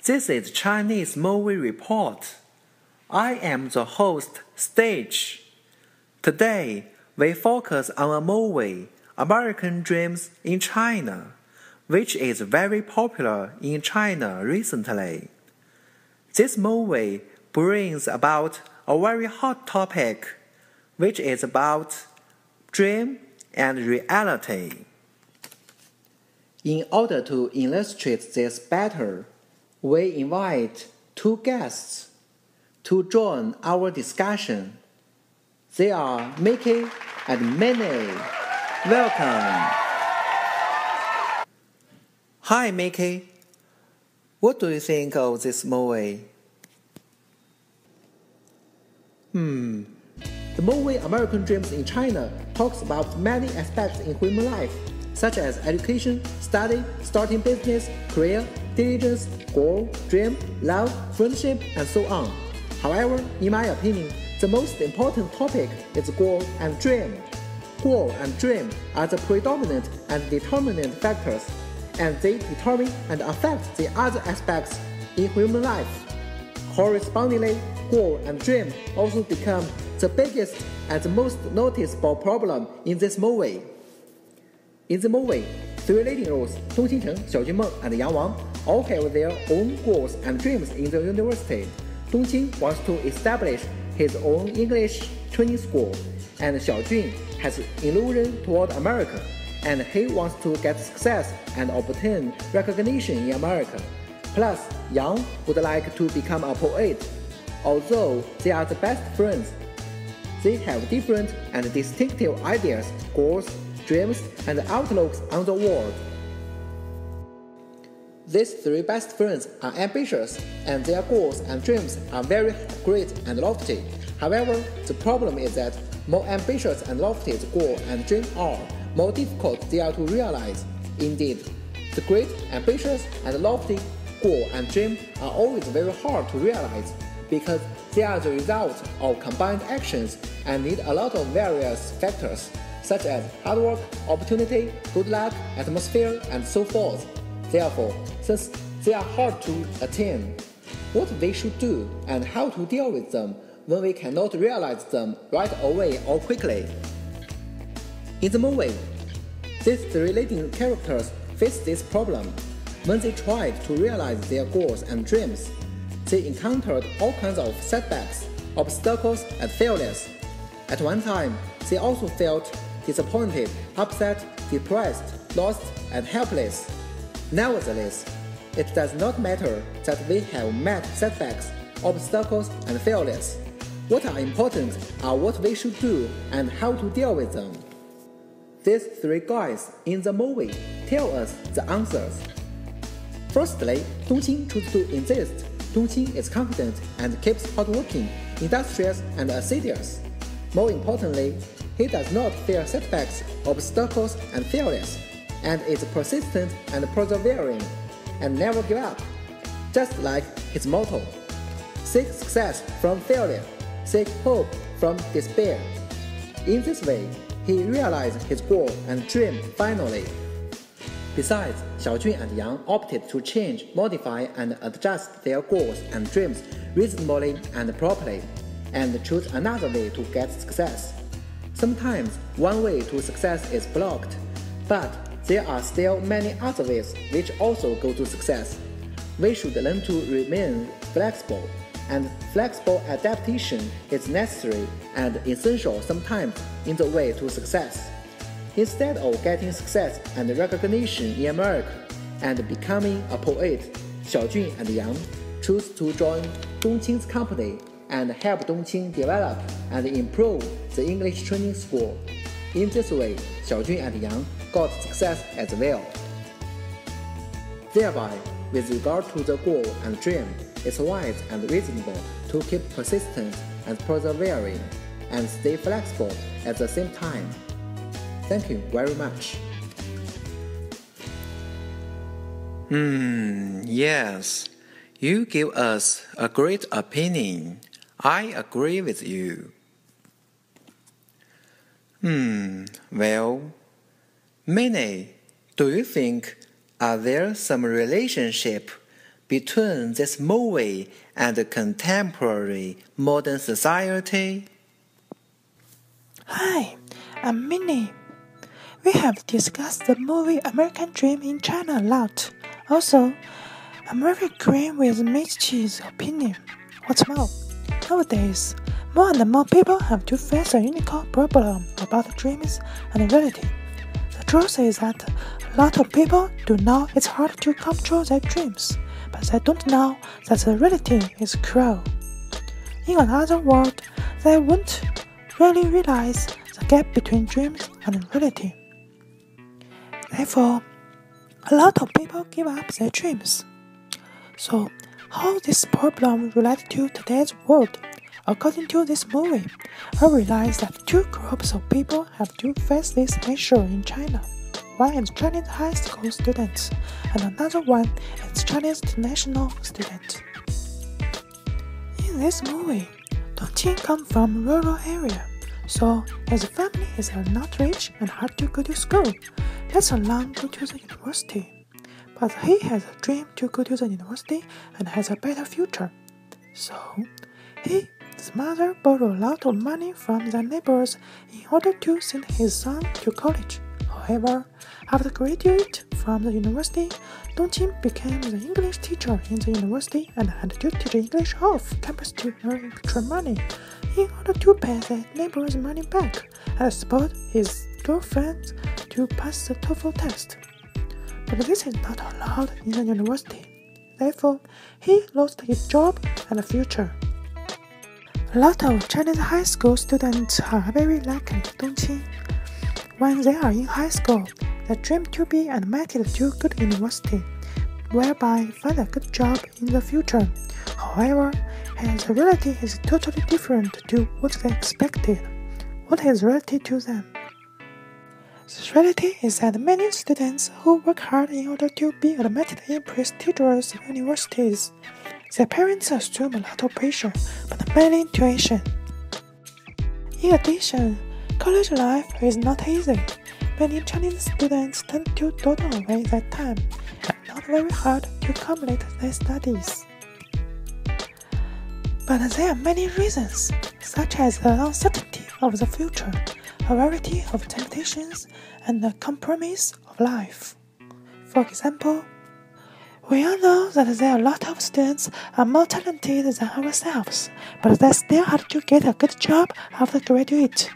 This is Chinese Movie Report. I am the host, Stage. Today, we focus on a movie, American Dreams in China, which is very popular in China recently. This movie brings about a very hot topic, which is about dream and reality. In order to illustrate this better, we invite two guests to join our discussion. They are Mickey and Minnie. Welcome. Hi, Mickey. What do you think of this movie? The movie American Dreams in China talks about many aspects in human life, such as education, study, starting business, career, diligence, goal, dream, love, friendship, and so on. However, in my opinion, the most important topic is goal and dream. Goal and dream are the predominant and determinant factors, and they determine and affect the other aspects in human life. Correspondingly, goal and dream also become the biggest and the most noticeable problem in this movie. In the movie, three leading roles, Dong Qingcheng, Xiao Junmeng, and Yang Wang, all have their own goals and dreams in the university. Dongqing wants to establish his own English training school, and Xiaojun has illusion toward America, and he wants to get success and obtain recognition in America. Plus, Yang would like to become a poet. Although they are the best friends, they have different and distinctive ideas, goals, dreams, and outlooks on the world. These three best friends are ambitious, and their goals and dreams are very great and lofty. However, the problem is that more ambitious and lofty the goal and dream are, more difficult they are to realize. Indeed, the great, ambitious, and lofty goal and dream are always very hard to realize because they are the result of combined actions and need a lot of various factors, such as hard work, opportunity, good luck, atmosphere, and so forth. Therefore, since they are hard to attain, what we should do and how to deal with them when we cannot realize them right away or quickly. In the movie, these three leading characters face this problem. When they tried to realize their goals and dreams, they encountered all kinds of setbacks, obstacles, and failures. At one time, they also felt disappointed, upset, depressed, lost, and helpless. Nevertheless, it does not matter that we have met setbacks, obstacles, and failures. What are important are what we should do and how to deal with them. These three guys in the movie tell us the answers. Firstly, Dongqing chooses to insist. Dongqing is confident and keeps hardworking, industrious, and assiduous. More importantly, he does not fear setbacks, obstacles, and failures, and is persistent and persevering, and never give up. Just like his motto, seek success from failure, seek hope from despair. In this way, he realized his goal and dream finally. Besides, Xiaojun and Yang opted to change, modify, and adjust their goals and dreams reasonably and properly, and choose another way to get success. Sometimes one way to success is blocked, but there are still many other ways which also go to success. We should learn to remain flexible, and flexible adaptation is necessary and essential sometimes in the way to success. Instead of getting success and recognition in America and becoming a poet, Xiaojun and Yang choose to join Dongqing's company and help Dongqing develop and improve the English training school. In this way, Xiaojun and Yang got success as well. Thereby, with regard to the goal and dream, it's wise and reasonable to keep persistent and persevering and stay flexible at the same time. Thank you very much. Yes, you give us a great opinion. I agree with you. Well, Minnie, do you think are there some relationship between this movie and contemporary modern society? Hi, I'm Minnie. We have discussed the movie American Dream in China a lot. Also, I'm very agree with Michi's opinion. What's more, nowadays, more and more people have to face a unique problem about dreams and reality. The truth is that a lot of people do know it's hard to control their dreams, but they don't know that the reality is cruel. In another word, they won't really realize the gap between dreams and reality. Therefore, a lot of people give up their dreams. So, how this problem relates to today's world? According to this movie, I realized that two groups of people have to face this issue in China. One is Chinese high school students, and another one is Chinese international students. In this movie, Dongqing comes from a rural area, so his family is not rich and hard to go to school. Let's alone go to the university. But he has a dream to go to the university and has a better future. So, his mother borrowed a lot of money from the neighbors in order to send his son to college. However, after graduating from the university, Dongqing became the English teacher in the university and had to teach English off campus to earn extra money in order to pay the neighbors' money back and support his girlfriend to pass the TOEFL test. But this is not allowed in the university. Therefore, he lost his job and future. A lot of Chinese high school students are very like Dongqing. When they are in high school, they dream to be admitted to a good university, whereby find a good job in the future. However, his reality is totally different to what they expected. What is reality to them? The reality is that many students who work hard in order to be admitted in prestigious universities, their parents assume a lot of pressure, but mainly tuition. In addition, college life is not easy. Many Chinese students tend to dawdle away their time and not very hard to complete their studies. But there are many reasons, such as the uncertainty of the future, a variety of temptations, and the compromise of life. For example, we all know that there are a lot of students are more talented than ourselves, but they still have to get a good job after graduate.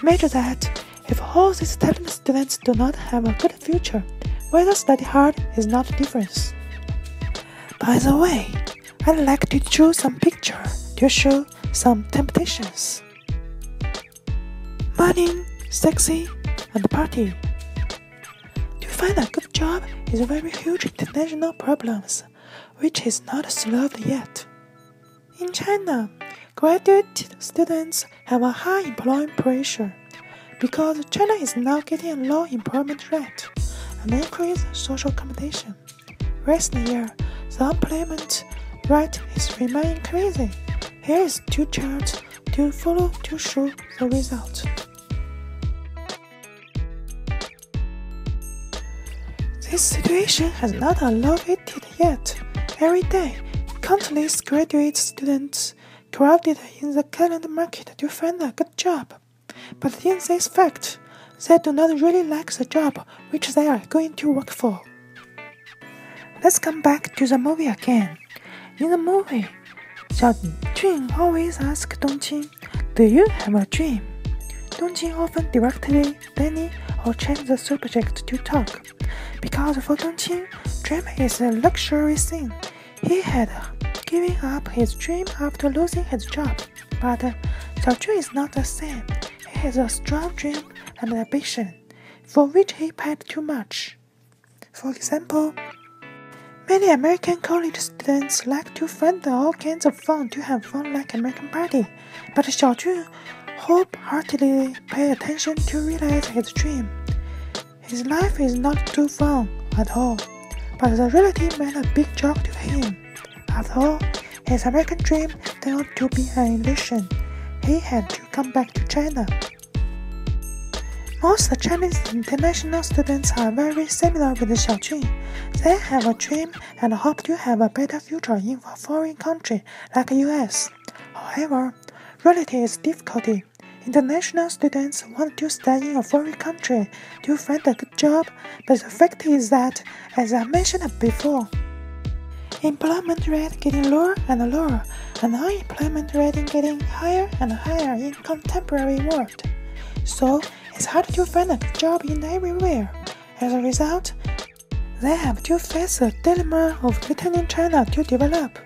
Imagine that if all these talented students do not have a good future, whether study hard is not a difference. By the way, I'd like to choose some pictures to show some temptations. Money, sexy, and party. To find a good job is a very huge international problem, which is not solved yet. In China, graduate students have a high employment pressure because China is now getting a low employment rate and increased social competition. Recent year, the unemployment rate is remaining increasing. Here is two charts to follow to show the result. This situation has not alleviated yet. Every day, countless graduate students crowded in the calendar market to find a good job. But in this fact, they do not really like the job which they are going to work for. Let's come back to the movie again. In the movie, Xiao Jun always asks Dongqing, "Do you have a dream?" Dongqing often directly deny or change the subject to talk, because for Dongqing, dream is a luxury thing. He had given up his dream after losing his job, but Xiao Jun is not the same. He has a strong dream and ambition, for which he paid too much. For example, many American college students like to find all kinds of fun to have fun like American party, but Xiao Jun wholeheartedly paid attention to realize his dream. His life is not too fun at all, but the reality meant a big joke to him. After all, his American dream turned out to be an illusion. He had to come back to China. Most Chinese international students are very similar with Xiaojun. They have a dream and hope to have a better future in a foreign country like US. However, reality is difficulty. International students want to stay in a foreign country to find a good job, but the fact is that, as I mentioned before, employment rate getting lower and lower, and unemployment rate getting higher and higher in contemporary world. So it's hard to find a good job in everywhere. As a result, they have to face a dilemma of returning China to develop.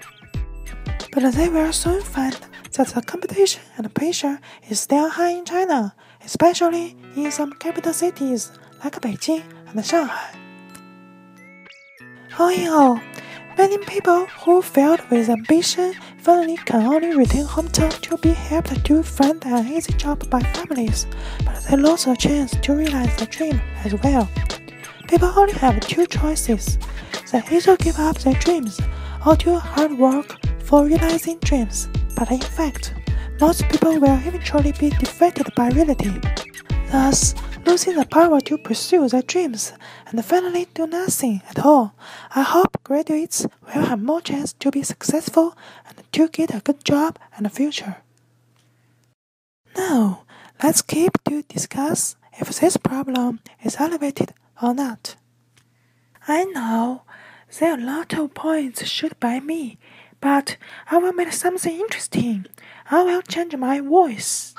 But they will soon find that the competition and pressure is still high in China, especially in some capital cities like Beijing and Shanghai. All in all, many people who failed with ambition finally can only return hometown to be helped to find an easy job by families, but they lost a chance to realize the dream as well. People only have two choices. They either give up their dreams or do hard work for realizing dreams. But in fact, most people will eventually be defeated by reality, thus losing the power to pursue their dreams and finally do nothing at all. I hope graduates will have more chance to be successful and to get a good job and a future. Now, let's keep to discuss if this problem is elevated or not. I know there are a lot of points shoot by me, but I will make something interesting. I will change my voice.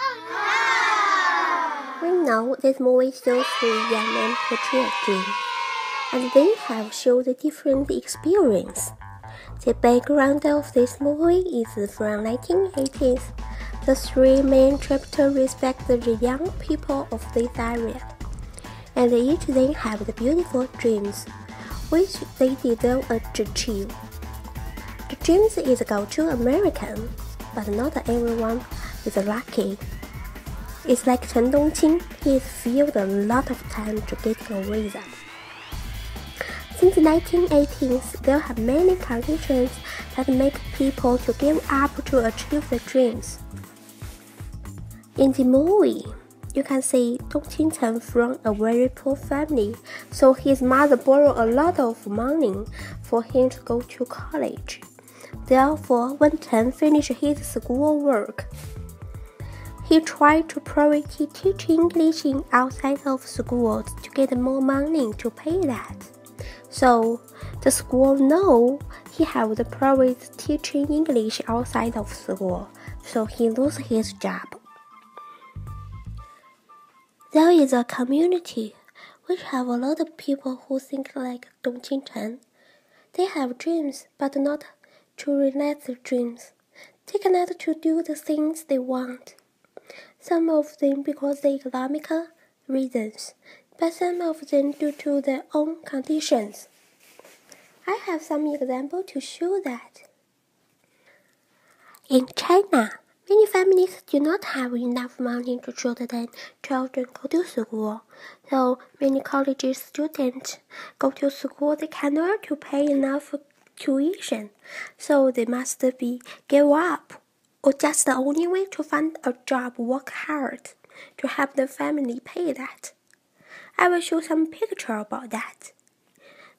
We know this movie shows three young men portray a dream, and they have showed a different experience. The background of this movie is from 1980s. The three main chapters respect the young people of this area, and each of them have the beautiful dreams, which they didn't achieve. The dreams is go to America, but not everyone is lucky. It's like Chen Dongqing, he filled a lot of time to get a visa. Since the 1980s, there have many conditions that make people to give up to achieve their dreams. In the movie, you can see Dongqing came from a very poor family, so his mother borrowed a lot of money for him to go to college. Therefore, when Chen finished his schoolwork, he tried to privately teach English outside of schools to get more money to pay that. So the school know he have the private teaching English outside of school, so he lost his job. There is a community which have a lot of people who think like Dongqing Chen. They have dreams, but not to realize their dreams. They cannot to do the things they want. Some of them because of economical reasons, but some of them due to their own conditions. I have some examples to show that. In China, many families do not have enough money to show their children go to school. So many college students go to school, they cannot to pay enough tuition, so they must be give up. Or just the only way to find a job, work hard to help the family pay that. I will show some picture about that.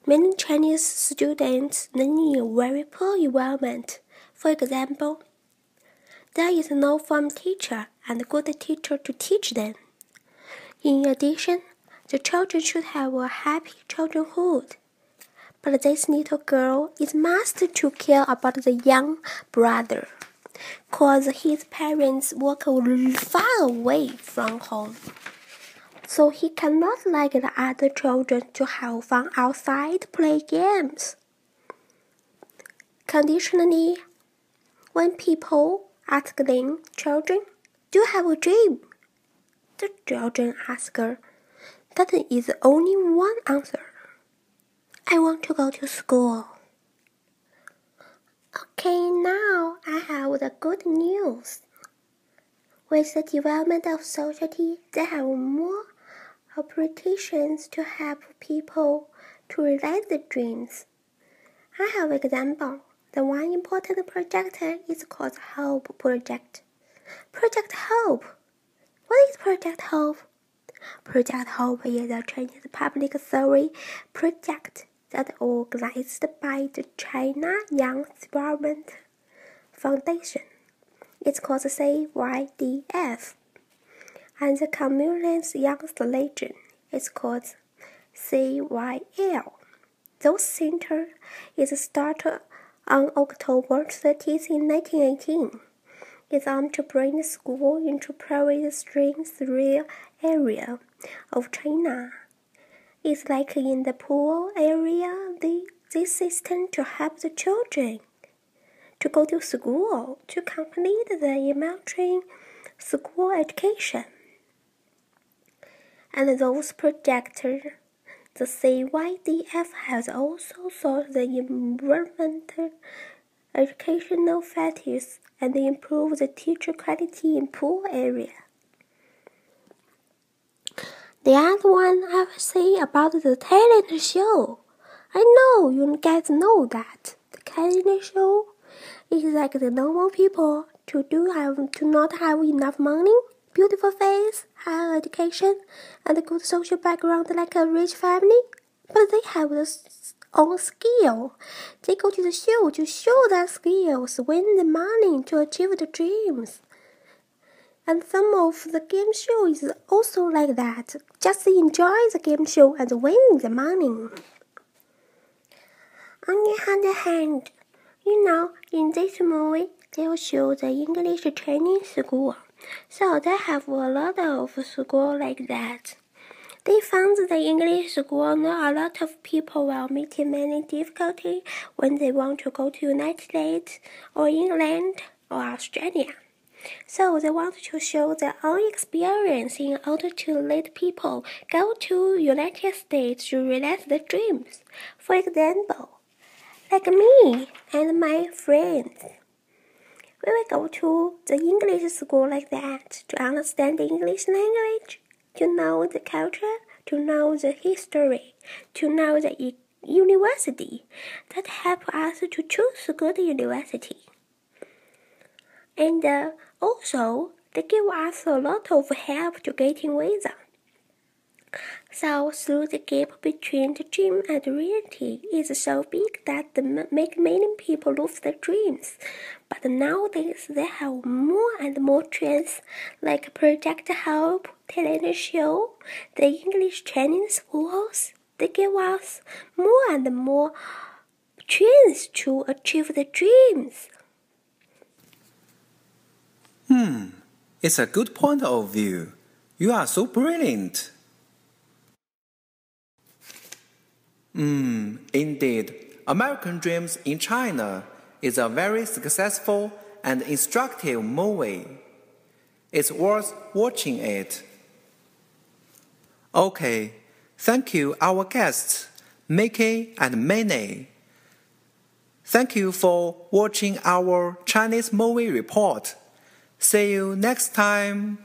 Many Chinese students live in a very poor environment. For example, there is no form teacher and good teacher to teach them. In addition, the children should have a happy childhood. But this little girl is must to care about the young brother, cause his parents work far away from home. So he cannot like the other children to have fun outside, play games. Conditionally, when people ask them, children, do you have a dream? The children ask her, that is only one answer. I want to go to school. Okay, now I have the good news. With the development of society, there have more opportunities to help people to realize their dreams. I have an example. The one important project is called Hope Project. Project Hope. What is Project Hope? Project Hope is a Chinese public service project that organized by the China Young Development Foundation. It's called CYDF. And the Communist Youngest Legion is called CYL. Those center is started on October 30th in 1918. It's aimed to bring the school into private streams rural area of China. It's like in the poor area, this system to help the children to go to school, to complete the elementary school education. And those projectors, the CYDF has also solved the environmental educational factors and improved the teacher quality in poor area. The other one I will say about the talent show. I know you guys know that the talent show is like the normal people to not have enough money, beautiful face, high education, and a good social background like a rich family, but they have their own skill. They go to the show to show their skills, win the money to achieve the dreams. And some of the game show is also like that. Just enjoy the game show and win the money. On the other hand, in this movie, they will show the English training school. So they have a lot of school like that. They found the English school know a lot of people will meet many difficulties when they want to go to United States or England or Australia. So they want to show their own experience in order to let people go to United States to realize their dreams. For example, like me and my friends. We will go to the English school like that to understand the English language, to know the culture, to know the history, to know the university that help us to choose a good university. And also, they give us a lot of help to getting visa. So, through the gap between the dream and reality is so big that make many people lose their dreams. But nowadays, they have more and more trends like Project Hope, talent show, the English training schools. They give us more and more chance to achieve the dreams. It's a good point of view. You are so brilliant. Indeed, American Dreams in China is a very successful and instructive movie. It's worth watching it. Okay, thank you our guests, Mickey and Minnie. Thank you for watching our Chinese movie report. See you next time.